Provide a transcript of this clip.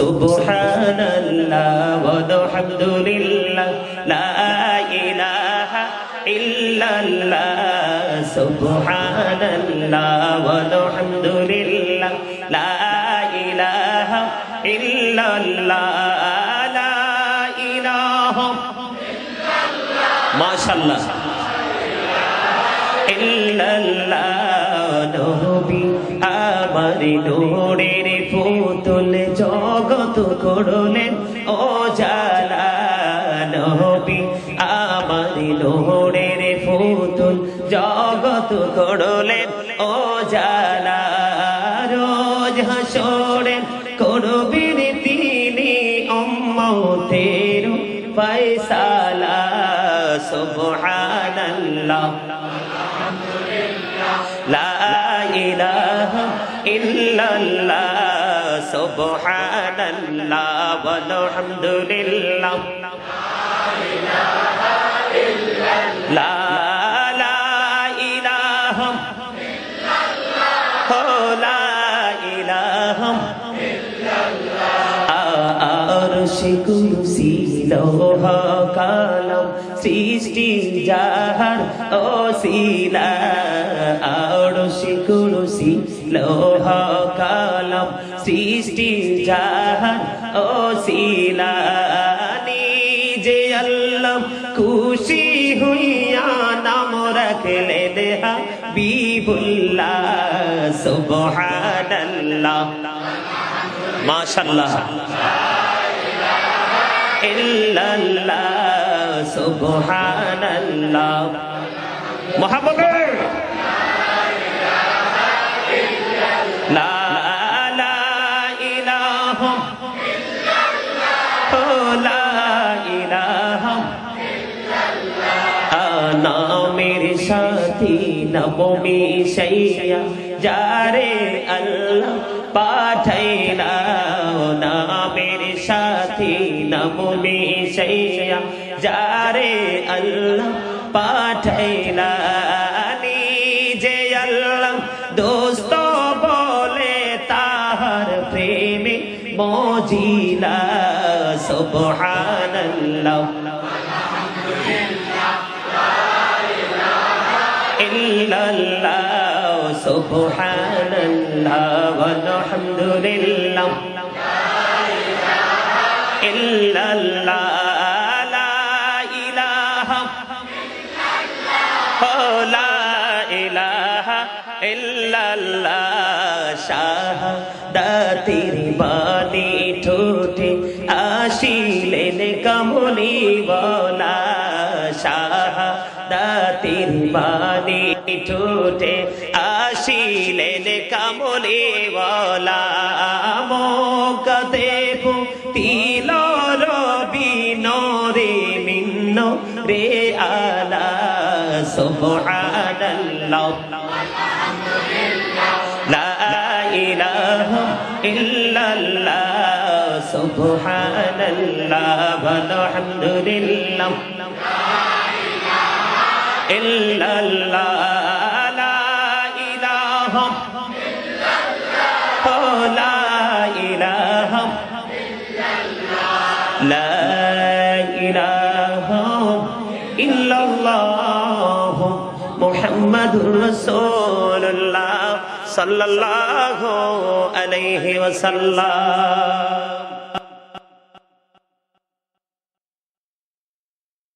সুবহানাল্লাহ ওয়ালহামদুলিল্লাহ লা ইলাহা ইল্লাল্লাহ সুবহানাল্লাহ ওয়ালহামদুলিল্লাহ লা ইলাহা ইল্লাল্লাহ লা ইলাহা ইল্লাল্লাহ মাশাআল্লাহ ইল্লাল্লাহ নবী আমার নূরের পুতুল জগত করলেন ও জালা নবী আমার নূরের পুতুল জগত করলেন ও জালা রোজ হাসরের করবেন তিনি উম্মতের ফয়সালা সুবহানাল্লাহ লা ইলাহা ইল্লাল্লাহ সুবহানাল্লাহ ওয়ালহামদুলিল্লাহ লা ইলাহা ইল্লাল্লাহ লা ইলাহা ইল্লাল্লাহ আরশে কুরসি লৌহ কালাম সৃষ্টি যাহার ওসিলা আরশে কুরসি লৌহ কালাম সৃষ্টি যাহার ওসিলা নিজে আল্লাহ খুশি হইয়া নাম রাখলেন হাবিবুল্লাহ সুবহানাল্লাহ মাশাআল্লাহ ইল্লাল্লাহ সুবহানাল্লাহ মুহাম্মদ লা ইলাহা ইল্লাল্লাহ লা ইলাহা ইল্লাল্লাহ নামের সাথী নবমী শাইয়া যারে আল্লাহ পাঠাইলা নামের সাথী নবমী শাইয়া যারে আল্লাহ পাঠাইলা নিজে আল্লাহ দোস্ত বলে তাহার প্রেমে মজিলা সুবহানাল্লাহ ইল্লাল্লাহ সুবহানাল্লাহ ওয়ালহামদুলিল্লাহ ইল্লাল্লাহ লা ইলাহা ইল্লাল্লাহ লা ইলাহা ইল্লাল্লাহ শাহাদাতের বাণী ঠোঁটে আসিলেন কামলি ওয়ালা শাহাদাতের বাণী ঠোঁটে আসিলেন কামলি ওয়ালা মোকাতে তিল রবি নরে মিন্ন রে আলা সুবহানাল্লাহ লা ইলাহা ইল্লাল্লাহ সুবহানাল্লাহ ওয়ালহামদুলিল্লাহ ইল্লাল্লাহ লা ইলাহা ইল্লাল্লাহ লা ইলাহা লা ইলাহা ইল্লাল্লাহ মুহাম্মাদুর রাসূলুল্লাহ সাল্লাল্লাহু আলাইহি ওয়াসাল্লাম।